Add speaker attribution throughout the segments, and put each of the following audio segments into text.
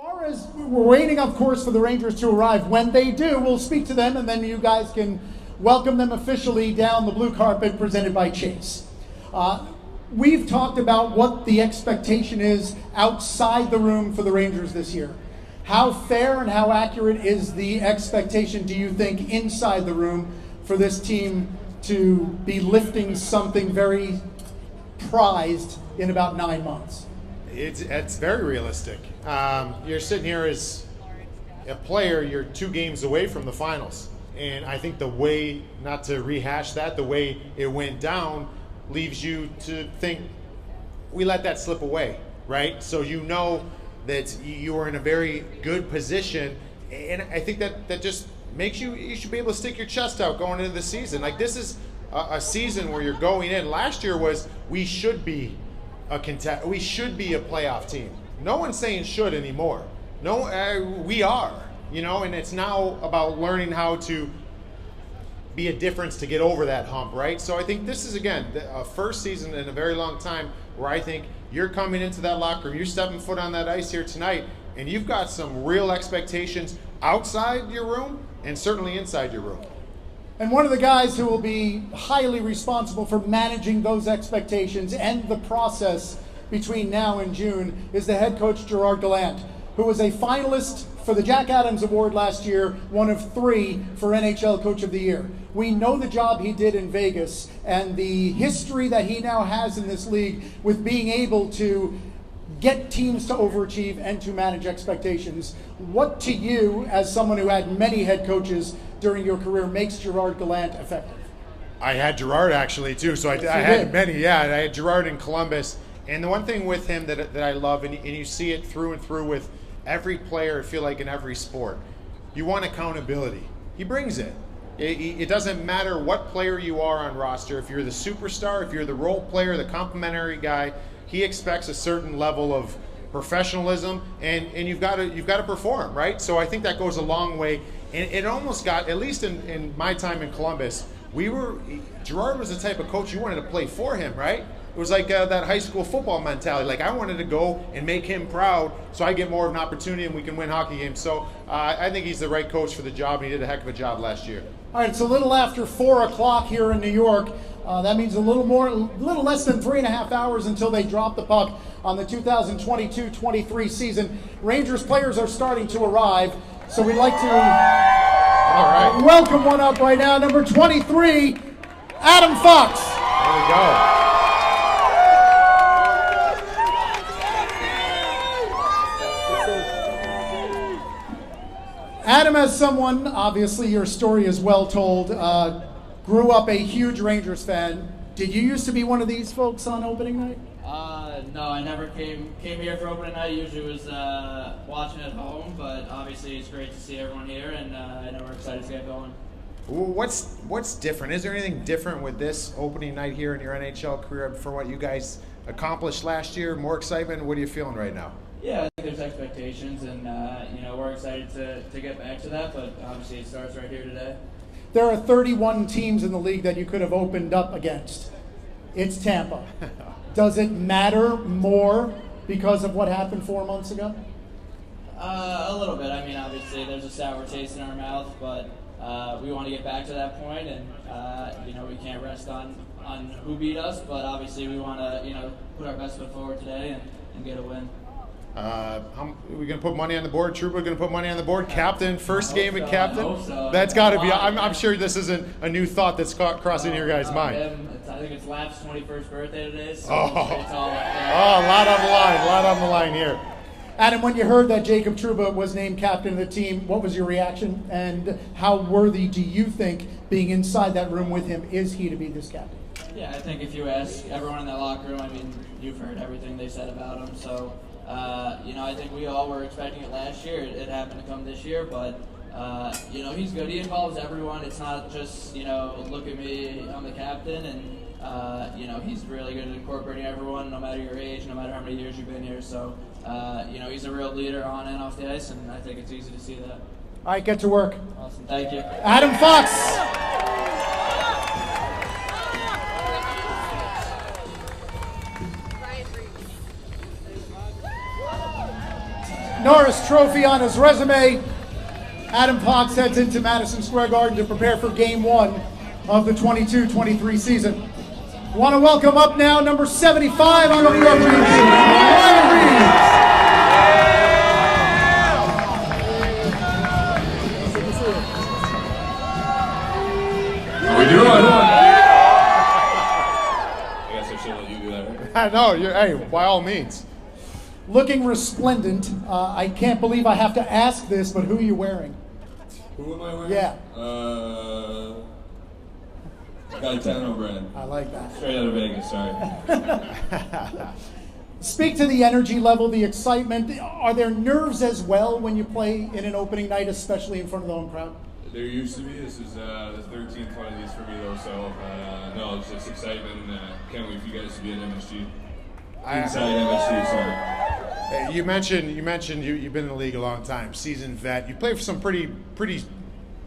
Speaker 1: far as we're waiting, of course, for the Rangers to arrive. When they do, we'll speak to them, and then you guys can welcome them officially down the blue carpet presented by Chase. We've talked about what the expectation is outside the room for the Rangers this year. How fair and how accurate is the expectation, do you think, inside the room for this team to be lifting something very prized in about 9 months?
Speaker 2: It's very realistic. You're sitting here as a player, you're 2 games away from the finals. And I think the way, not to rehash that, the way it went down leaves you to think we let that slip away, right? So you know that you are in a very good position. And I think that just makes you should be able to stick your chest out going into the season. Like, this is a season where you're going in. Last year was we should be a playoff team. No one's saying should anymore. No, we are, and it's now about learning how to be a difference to get over that hump, right? So I think this is, again, a first season in a very long time where I think you're coming into that locker room, you're stepping foot on that ice here tonight, and you've got some real expectations outside your room and certainly inside your room.
Speaker 1: And one of the guys who will be highly responsible for managing those expectations and the process between now and June is the head coach, Gerard Gallant, who was a finalist for the Jack Adams Award last year, one of 3 for NHL Coach of the Year. We know the job he did in Vegas and the history that he now has in this league with being able to get teams to overachieve and to manage expectations. What to you, as someone who had many head coaches during your career, makes Gerard Gallant effective?
Speaker 2: I had Gerard actually too, so I had many. Yeah, I had Gerard in Columbus. And the one thing with him that I love, and you see it through and through with every player, I feel like in every sport, you want accountability. He brings it. It doesn't matter what player you are on roster. If you're the superstar, if you're the role player, the complimentary guy, he expects a certain level of professionalism, and you've got to perform, right? So I think that goes a long way. And it almost got, at least in my time in Columbus, Gerard was the type of coach you wanted to play for him, right? It was like that high school football mentality. Like, I wanted to go and make him proud so I get more of an opportunity and we can win hockey games. So I think he's the right coach for the job, and he did a heck of a job last year.
Speaker 1: All right, it's a little after 4 o'clock here in New York. That means a little less than 3.5 hours until they drop the puck on the 2022-23 season. Rangers players are starting to arrive, so we'd like to welcome one up right now, number 23, Adam Fox.
Speaker 2: There we go.
Speaker 1: Adam, as someone, obviously your story is well told, grew up a huge Rangers fan. Did you used to be one of these folks on opening night?
Speaker 3: No, I never came here for opening night. Usually was watching at home, but obviously it's great to see everyone here, and I know we're excited to get going.
Speaker 2: What's different? Is there anything different with this opening night here in your NHL career for what you guys accomplished last year? More excitement? What are you feeling right now?
Speaker 3: Yeah, I think there's expectations, and we're excited to get back to that, but obviously it starts right here today.
Speaker 1: There are 31 teams in the league that you could have opened up against. It's Tampa. Does it matter more because of what happened 4 months ago?
Speaker 3: A little bit. I mean, obviously there's a sour taste in our mouth, but we want to get back to that point, and we can't rest on who beat us, but obviously we want to put our best foot forward today and get a win.
Speaker 2: Are we going to put money on the board? Trouba going to put money on the board? Captain, first game at captain?
Speaker 3: I hope so.
Speaker 2: That's got to be. I'm sure this isn't a new thought that's crossing your guys' mind.
Speaker 3: I think it's Lap's 21st birthday today, so
Speaker 2: a lot on the line here.
Speaker 1: Adam, when you heard that Jacob Trouba was named captain of the team, what was your reaction, and how worthy do you think, being inside that room with him, is he to be this captain?
Speaker 3: Yeah, I think if you ask everyone in that locker room, I mean, you've heard everything they said about him, so I think we all were expecting it last year. It happened to come this year, but he's good. He involves everyone. It's not just look at me, I'm the captain, and he's really good at incorporating everyone, no matter your age, no matter how many years you've been here. So he's a real leader on and off the ice, and I think it's easy to see that.
Speaker 1: All right, get to work.
Speaker 3: Awesome, thank you.
Speaker 1: Adam Fox. Norris Trophy on his resume. Adam Fox heads into Madison Square Garden to prepare for Game 1 of the 22-23 season. Want to welcome up now number 75 on the New York Rangers, Ryan Reeves.
Speaker 4: How we doing? I guess I should let you do that, right?
Speaker 2: I know. Hey, by all means.
Speaker 1: Looking resplendent. I can't believe I have to ask this, but who are you wearing?
Speaker 4: Who am I wearing?
Speaker 1: Yeah.
Speaker 4: Gaetano brand.
Speaker 1: I like that.
Speaker 4: Straight out of Vegas, sorry.
Speaker 1: Speak to the energy level, the excitement. Are there nerves as well when you play in an opening night, especially in front of the home crowd?
Speaker 4: There used to be. This is the 13th one of these for me, though, so no, it's just excitement. Can't wait for you guys to be at MSG. Inside MSG, sorry.
Speaker 2: You mentioned you've been in the league a long time, seasoned vet. You play for some pretty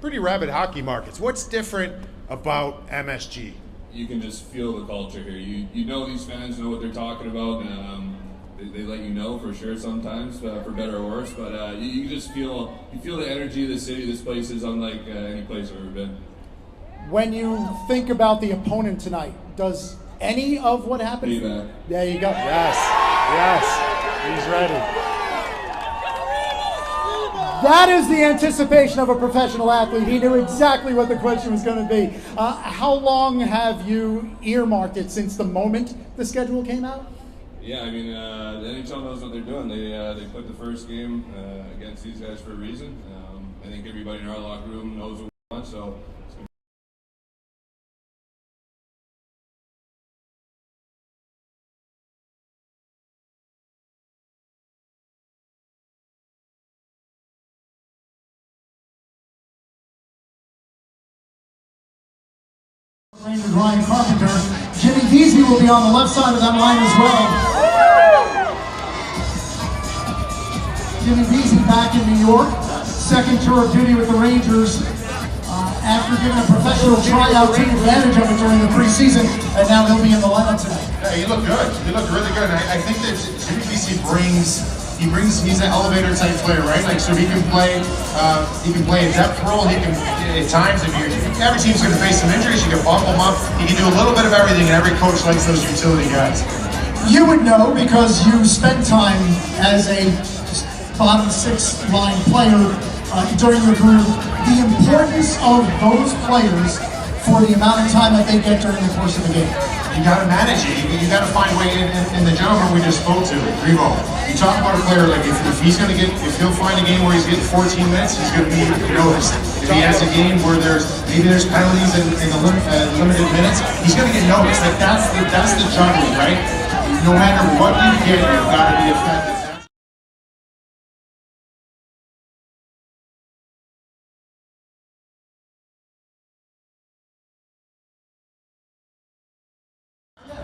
Speaker 2: rabid hockey markets. What's different about MSG?
Speaker 4: You can just feel the culture here. You know these fans know what they're talking about. They let you know for sure sometimes, for better or worse. But you just feel the energy of the city. This place is unlike any place I've ever been.
Speaker 1: When you think about the opponent tonight, does any of what happened?
Speaker 4: Feedback.
Speaker 1: There you go.
Speaker 2: Yes, he's ready.
Speaker 1: That is the anticipation of a professional athlete. He knew exactly what the question was going to be. How long have you earmarked it since the moment the schedule came out?
Speaker 4: Yeah, I mean, the NHL knows what they're doing. They put the first game against these guys for a reason. I think everybody in our locker room knows what we want, so it's gonna
Speaker 1: Rangers Ryan Carpenter. Jimmy Vesey will be on the left side of that line as well. Jimmy Vesey back in New York. Second tour of duty with the Rangers after giving a professional tryout, taking advantage of it during the preseason, and now he'll be in the lineup tonight.
Speaker 5: Yeah, you look good. You look really good. I think that Jimmy Vesey he's an elevator type player, right? Like, so he can play a depth role. He can, at times, every team's going to face some injuries, you can bump him up. He can do a little bit of everything, and every coach likes those utility guys.
Speaker 1: You would know because you spent time as a bottom six line player during your career, the importance of those players for the amount of time that they get during the course of the game.
Speaker 5: You got to manage it. You got to find a way. In the gentleman we just spoke to, Revo, you talk about a player like if he'll find a game where he's getting 14 minutes, he's going to be noticed. If he has a game where there's penalties in the limited minutes, he's going to get noticed. Like that's the juggling, right? No matter what you get, you've got to be effective.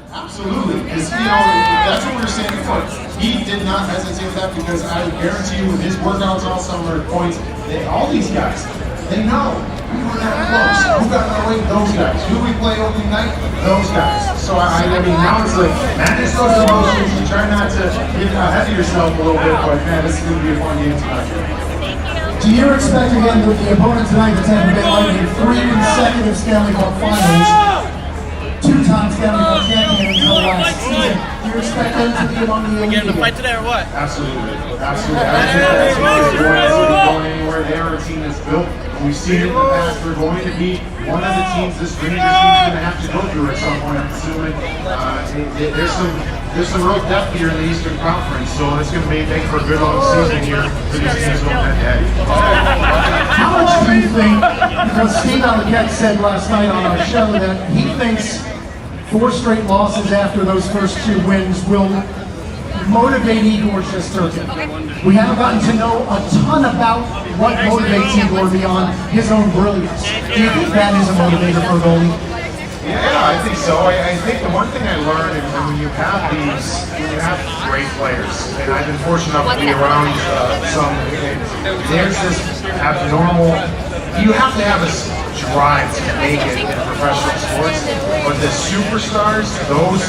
Speaker 5: Absolutely, because that's what we were saying before. He did not hesitate with that because I would guarantee you with his workouts all summer, points, all these guys, they know we were that close. Who got in our way? Those guys. Who we play opening night? Those guys. So I mean, now it's like manage those emotions. You try not to get ahead of yourself a little bit, but man, this is going to be a fun game tonight.
Speaker 1: Do you expect again with the opponent tonight, the Tampa Bay Lightning, 3 consecutive Stanley Cup Finals? 2-time Stanley Cup champion until last season. Do you expect them to be among the elite?
Speaker 6: Getting a fight today or what?
Speaker 5: Absolutely. I don't think that team is going anywhere. They are a team that's built. And we've seen it in the past. They're going to be one of the teams this Rangers team is going to have to go through at some point, I'm assuming. There's some real depth here in the Eastern Conference, so it's going to make for a good long season here for these teams going head to head.
Speaker 1: How much do you think, because Steve Alliquette said last night on our show that he thinks 4 straight losses after those first 2 wins will motivate Igor Shesterkin. We haven't gotten to know a ton about what motivates Igor beyond his own brilliance. Do you think that is a motivator for a goalie?
Speaker 5: Yeah, I think so. I think the one thing I learned is when you have great players, and I've been fortunate enough to be around some, there's this abnormal, you have to have a drive to make it in professional sports, but the superstars, those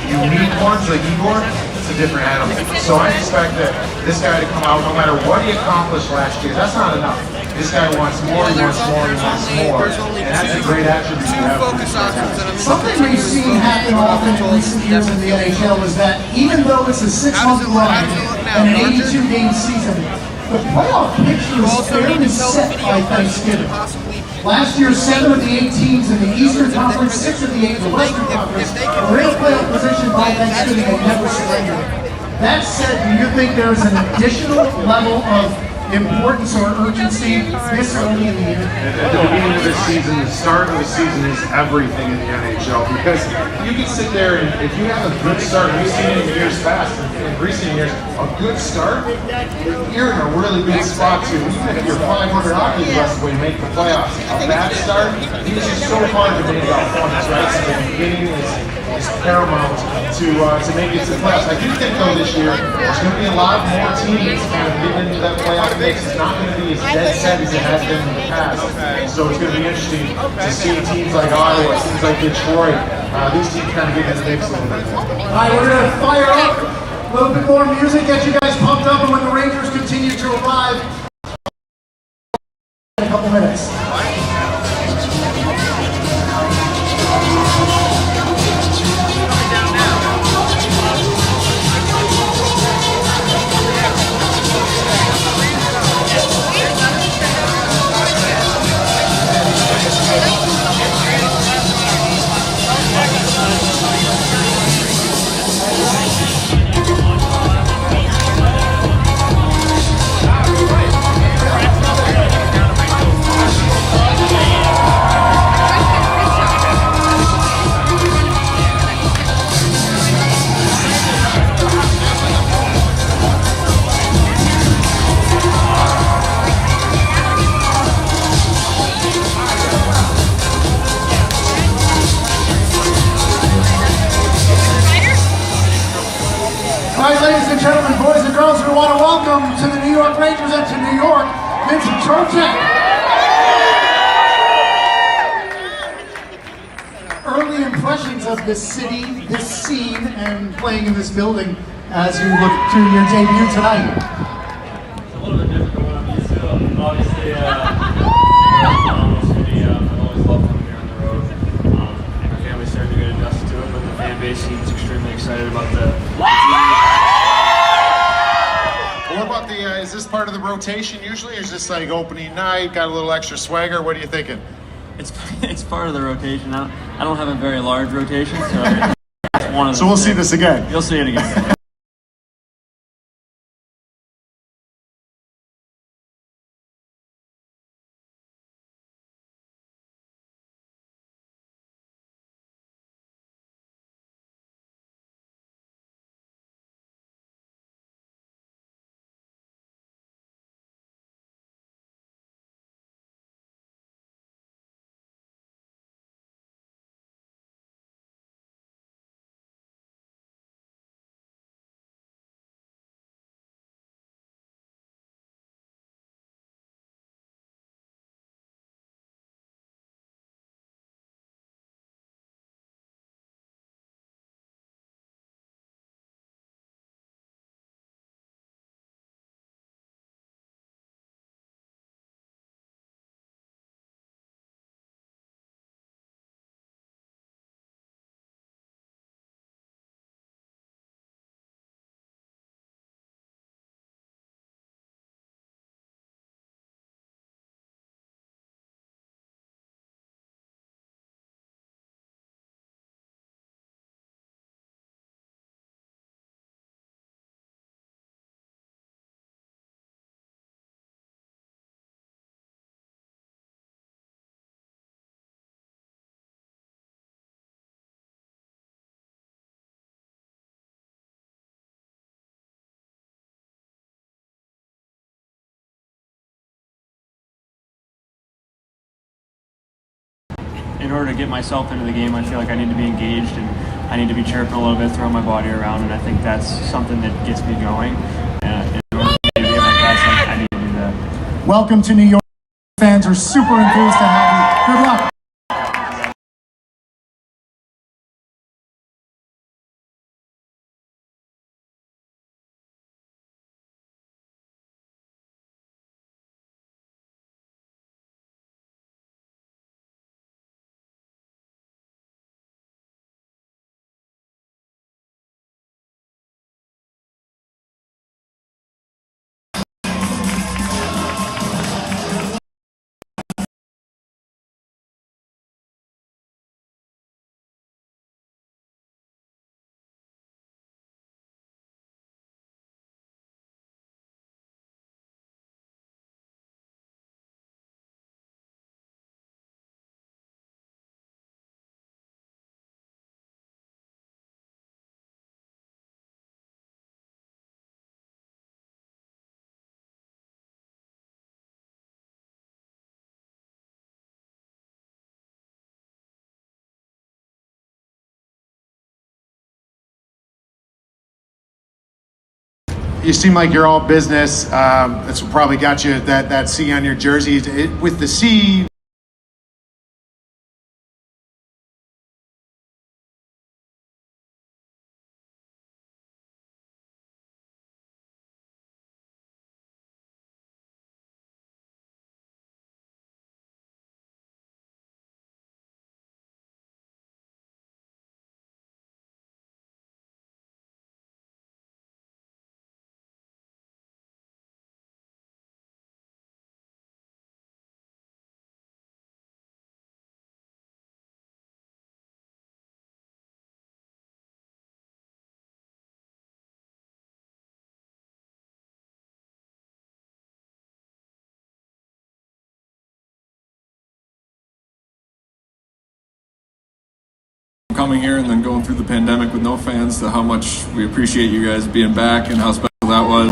Speaker 5: unique ones like Igor, a different animal. So I expect that this guy to come out, no matter what he accomplished last year, that's not enough. This guy wants more, he wants more, he wants more. And that's a great attribute to have.
Speaker 1: Something we've seen happen often in recent years in the NHL is that even though it's a 6-month run and an 82-game season, the playoff picture is fairly set by Thanksgiving. Last year, 7 of the 8 teams in the Eastern Conference, 6 of the 8 in the Western Conference were in playoff position by Thanksgiving and never surrendered. That said, do you think there's an additional level of importance or urgency this early in the year?
Speaker 5: At the beginning of the season, the start of the season is everything in the NHL, because you can sit there and if you have a good start, we've seen it in years past, in recent years, a good start, you're in a really good spot to, even if you're 500 hockey less away, make the playoffs. A bad start, it's just so hard to make out points, right? So the beginning is paramount to make it to the playoffs. I do think though this year, there's going to be a lot more teams kind of getting into that playoff mix. It's not going to be as dead set as it has been in the past. So it's going to be interesting to see teams like Ottawa, teams like Detroit, these teams kind of get in the mix a little bit.
Speaker 1: All right, we're going to fire up a little bit more music, get you guys pumped up, and when the Rangers continue to arrive in a couple minutes. All right, ladies and gentlemen, boys and girls, we want to welcome to the New York Rangers and to New York, Vincent Trocheck. Early impressions of this city, this scene, and playing in this building as you look to your debut tonight.
Speaker 6: It's a little bit different than what I'm used to. Obviously, phenomenal city. I've always loved coming here on the road. My family's starting to get adjusted to it, but the fan base seems extremely excited about the
Speaker 5: What about the, is this part of the rotation usually, or is this like opening night, got a little extra swagger? What are you thinking?
Speaker 6: It's part of the rotation. I don't have a very large rotation, so it's one of the
Speaker 5: So we'll see this again.
Speaker 6: You'll see it again. In order to get myself into the game, I feel like I need to be engaged and I need to be chirping a little bit, throwing my body around, and I think that's something that gets me going. In order to be at my best, I need to do that.
Speaker 1: Welcome to New York. Fans are super enthused to have you. Good luck.
Speaker 2: you seem like you're all business. That's what probably got you that C on your jersey. With the C,
Speaker 7: coming here and then going through the pandemic with no fans, to how much we appreciate you guys being back and how special that was.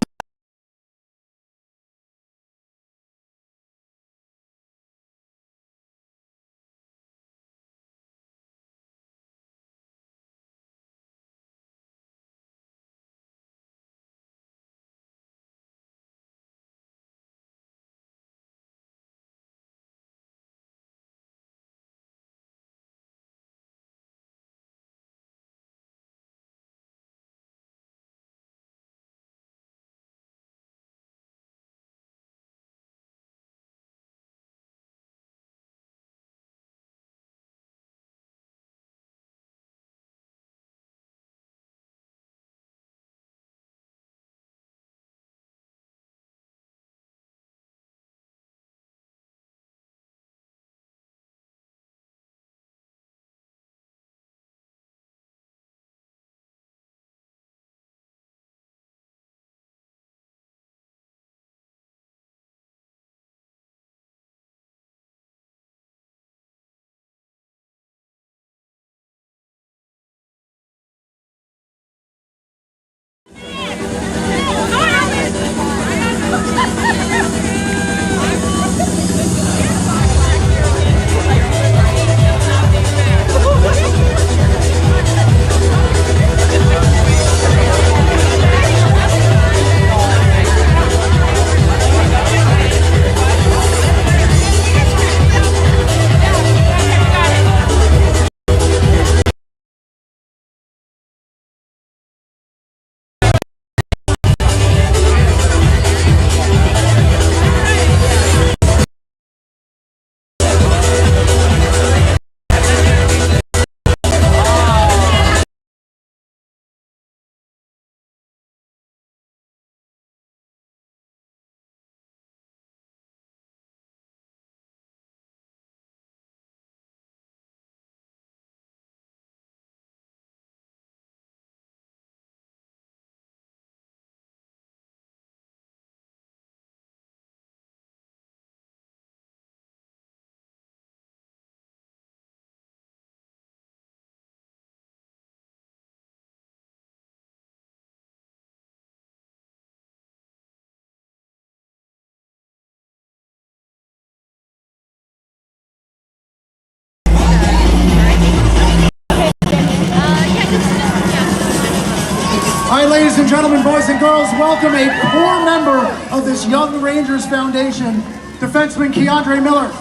Speaker 1: All right, ladies and gentlemen, boys and girls, welcome a core member of this Young Rangers Foundation, defenseman Kreider Miller.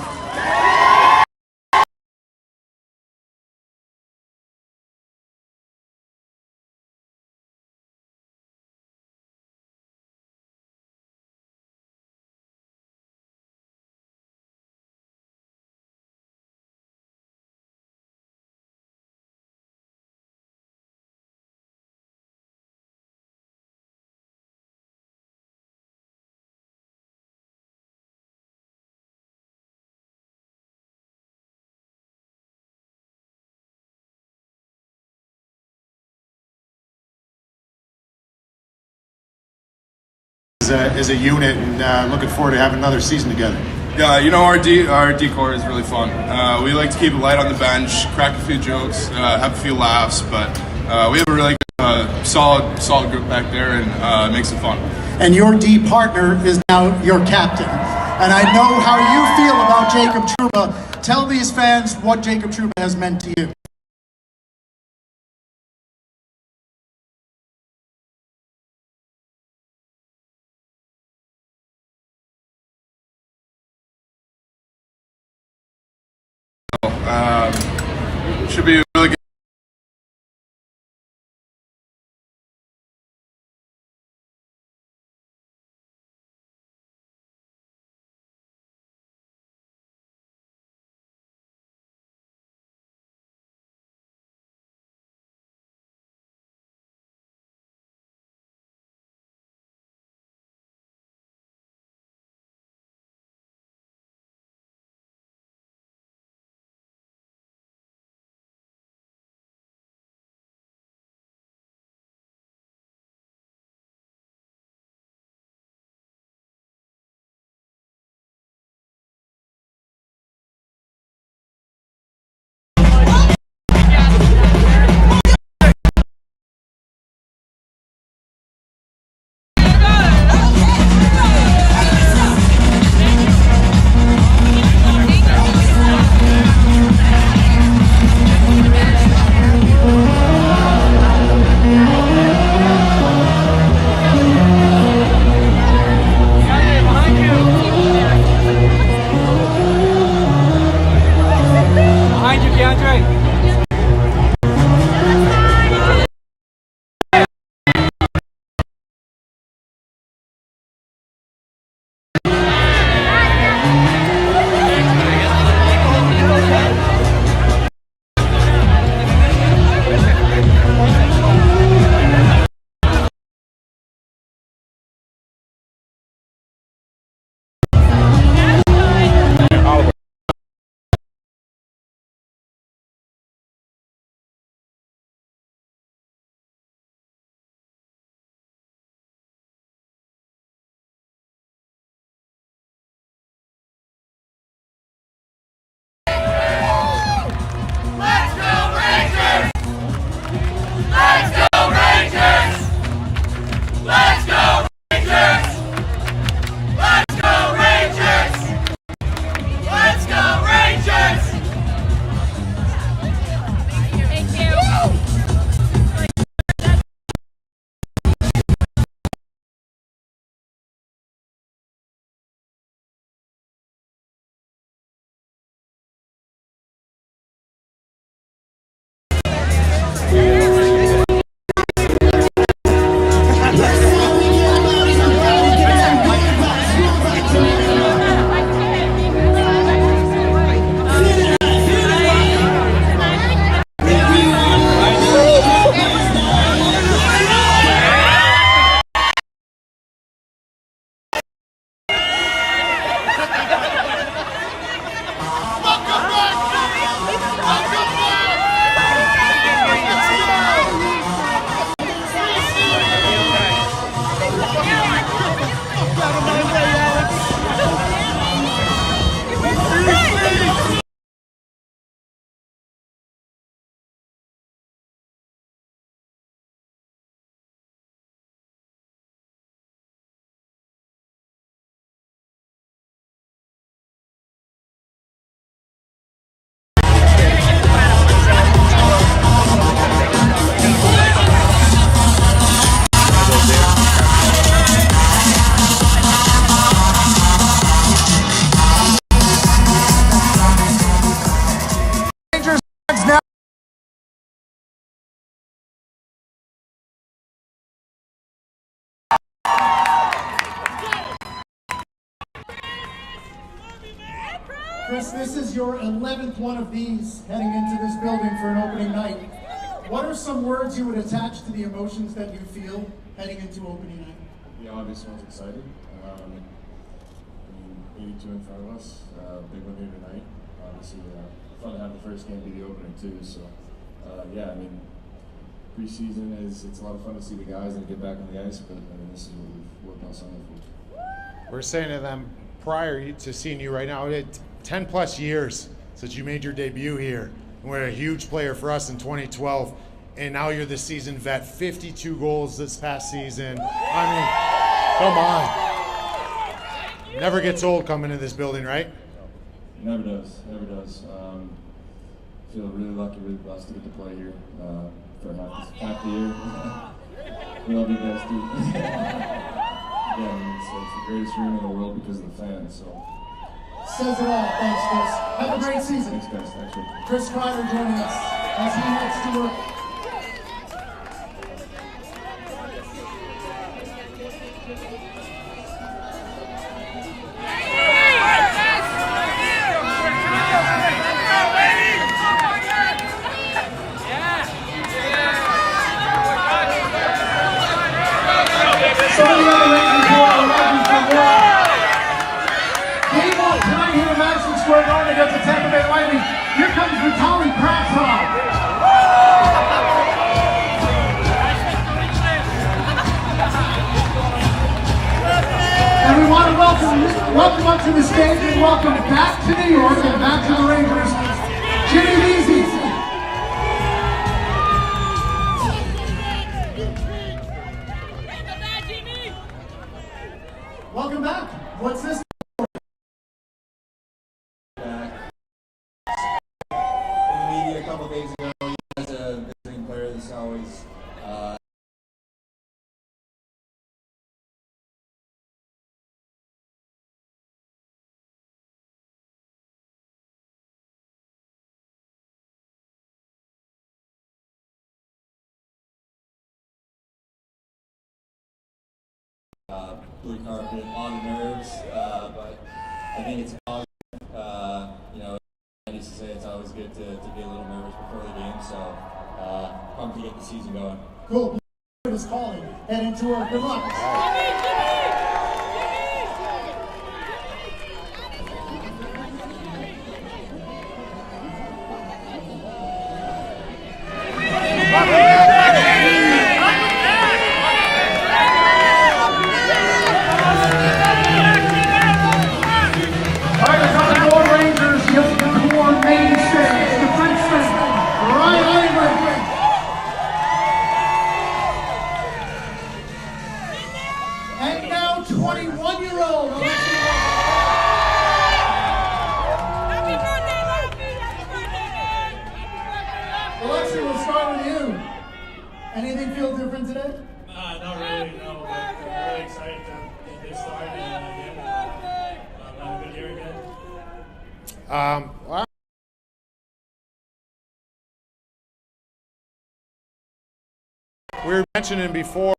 Speaker 2: as a unit, and looking forward to having another season together.
Speaker 7: Yeah, you know, our D-core is really fun. We like to keep it light on the bench, crack a few jokes, have a few laughs, but we have a really solid group back there, and it makes it fun.
Speaker 1: And your D partner is now your captain. And I know how you feel about Jacob Trouba. Tell these fans what Jacob Trouba has meant to you.
Speaker 7: Should be a really good.
Speaker 1: Chris, this is your 11th one of these heading into this building for an opening night. What are some words you would attach to the emotions that you feel heading into opening night?
Speaker 8: The obvious one's excited. 82 in front of us, big one here tonight. Obviously, fun to have the first game be the opener too. So, yeah, I mean, preseason it's a lot of fun to see the guys and get back on the ice. But I mean, this is what we've worked on Sunday for.
Speaker 2: We're saying to them prior to seeing you right now, it's 10 plus years since you made your debut here. You were a huge player for us in 2012, and now you're the seasoned vet. 52 goals this past season. I mean, come on. Never gets old coming to this building, right?
Speaker 8: Never does. Never does. Feel really lucky, really blessed to get to play here for half the year. We love you guys too. Yeah, I mean, it's the greatest room in the world because of the fans. So
Speaker 1: Says it all. Thanks, Chris. Have a great season.
Speaker 8: Thanks, guys. Thanks, Rick.
Speaker 1: Chris Kreider joining us as he heads to work. Some of the other Rangers who are arriving from work. Game on tonight here at Madison Square Garden against the Tampa Bay Lightning. Here comes Vitaly Kravtsov. And we want to welcome up to the stage and welcome back to New York and back to the Rangers, Jimmy Vesey. Welcome back. What's this?
Speaker 9: Back. In the media a couple days ago, you as a visiting player, this is always blue carpet, a lot of nerves, but I think it's positive. You know, I used to say it's always good to be a little nervous before the game, so pumped to get the season going.
Speaker 1: Cool. Is calling. Head into her. Good luck. And now 21-year-old Alexi, we'll start with you. Anything feel different today?
Speaker 6: Not really, no, but I'm really excited to get this started and have a good year again.
Speaker 2: Well, we were mentioning before.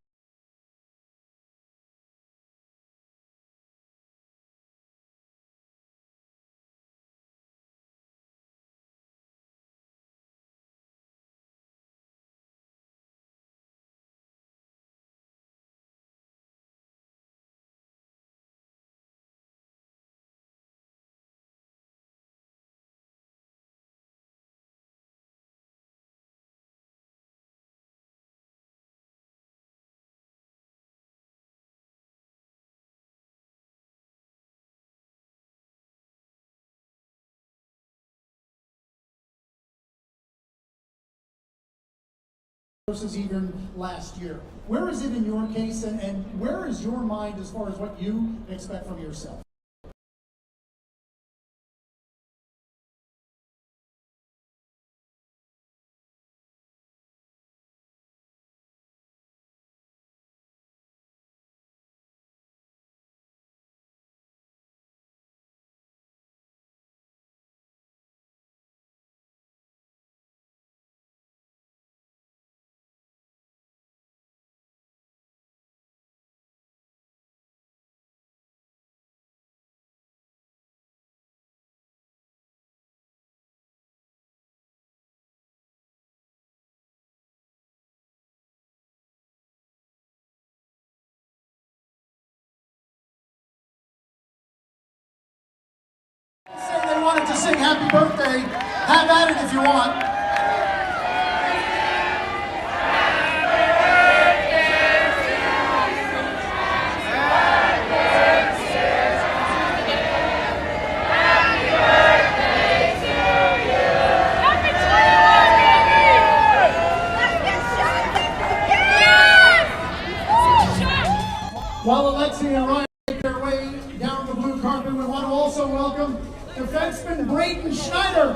Speaker 1: Versus even last year. Where is it in your case, and where is your mind as far as what you expect from yourself? Say they wanted to sing happy birthday. Have at it if you want. While Alexi and Ryan make their way down the blue carpet, we want to also welcome Defenseman Braden Schneider.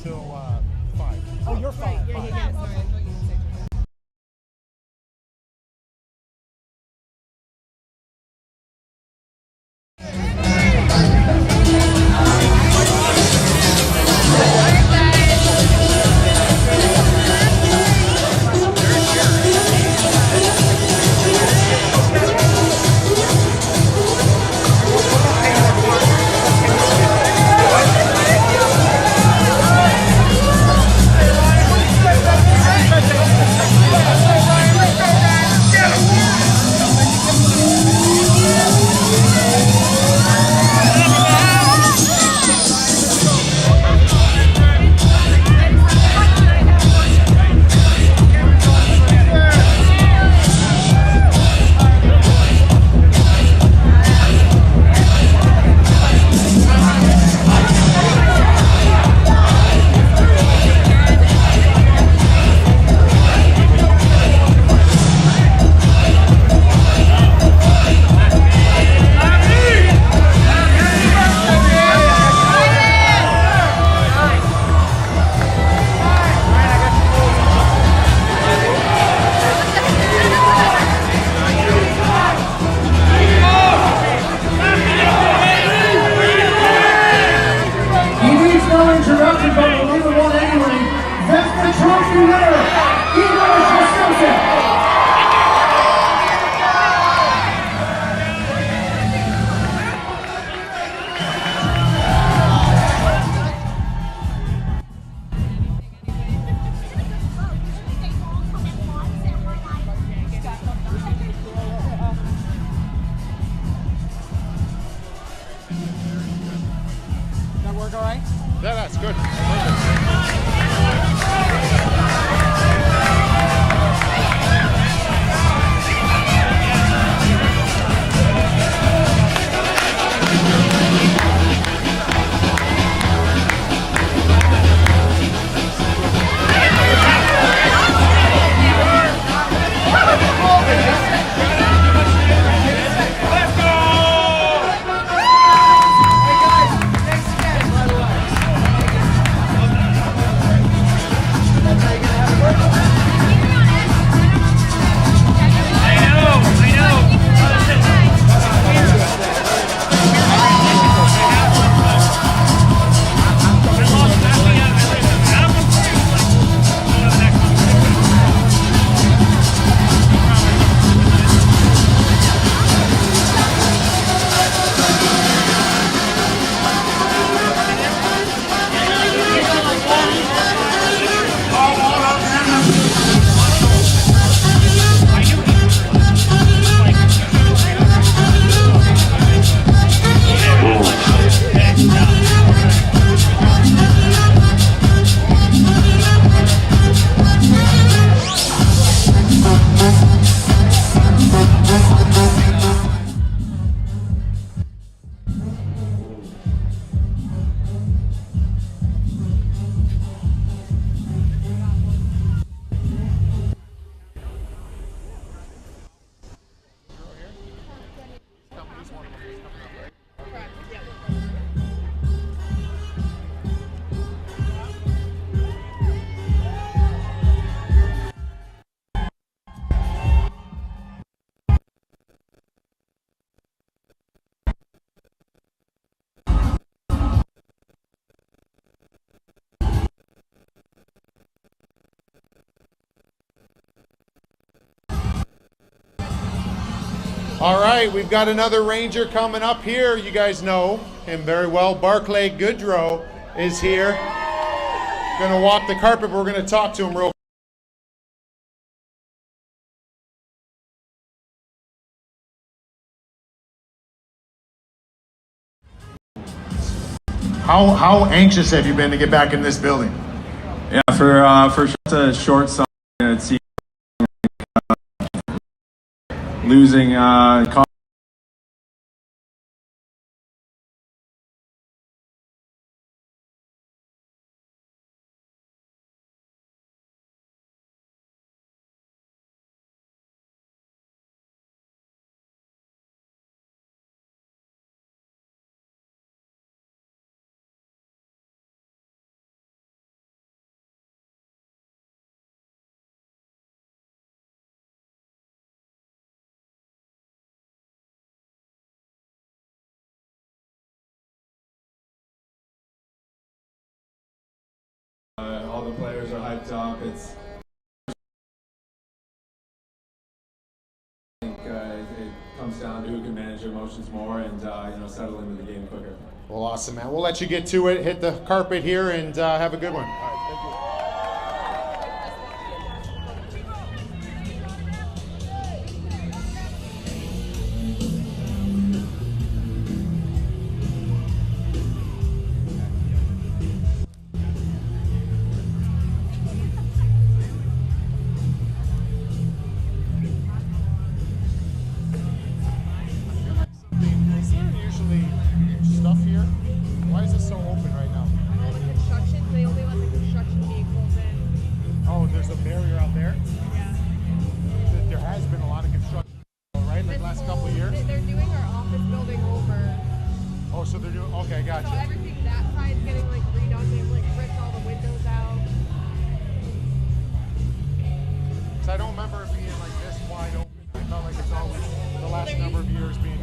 Speaker 10: till 5.
Speaker 1: Oh, you're fine.
Speaker 11: Yeah, sorry.
Speaker 5: He needs no introduction, but we'll leave it one anyway. Defenseman trophy winner, Igor Shostelson.
Speaker 1: That work all right?
Speaker 2: Yeah, that's good. Perfect. All right, we've got another Ranger coming up here. You guys know him very well. Barclay Goodrow is here. Going to walk the carpet, but we're going to talk to him real How anxious have you been to get back in this building?
Speaker 8: Yeah, for such a short summer, it seems losing all the players are hyped up. I think it comes down to who can manage your emotions more and settle into the game quicker.
Speaker 2: Well, awesome, man. We'll let you get to it. Hit the carpet here and have a good one. Is there usually stuff here? Why is this so open right now?
Speaker 10: All the construction, they only let the construction vehicles in.
Speaker 2: Oh, there's a barrier out there?
Speaker 10: Yeah.
Speaker 2: There has been a lot of construction, right? Like last couple of years?
Speaker 10: They're doing our office building over.
Speaker 2: Oh, so they're doing, okay, gotcha.
Speaker 10: So everything that side's getting like redone. They've like ripped all the windows out.
Speaker 2: So I don't remember it being like this wide open. I felt like it's always the last number of years being.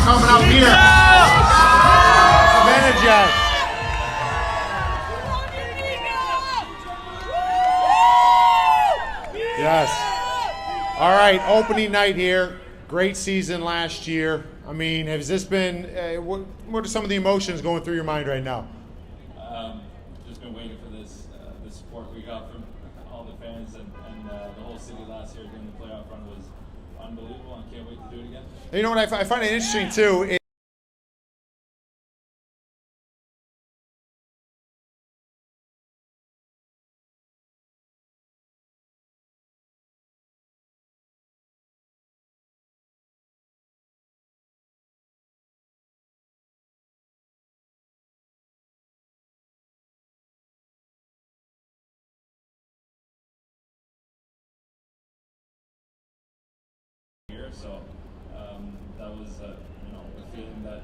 Speaker 2: coming up here. Advantage. Yes. All right, opening night here. Great season last year. I mean, has this been, what are some of the emotions going through your mind right now?
Speaker 6: Just been waiting for this the support we got from all the fans and the whole city last year during the playoff run was unbelievable. I can't wait to do it again.
Speaker 2: You know what I find it interesting too.
Speaker 6: So that was a feeling that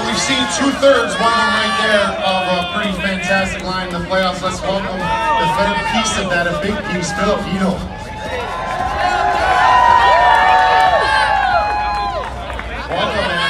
Speaker 5: we've seen 2/3, one of them right there, of a pretty fantastic line in the playoffs. Let's welcome the third piece of that, a big piece, Filipino. Welcome, man.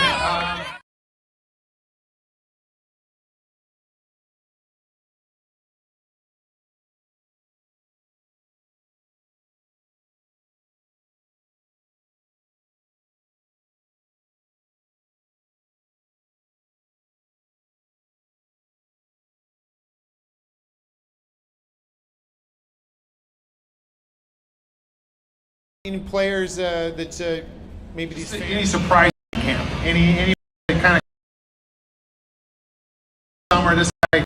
Speaker 2: Any players that maybe these fans...
Speaker 5: Any surprise in camp? Any kind of summer this guy?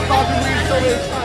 Speaker 1: Coffee, weed, soda,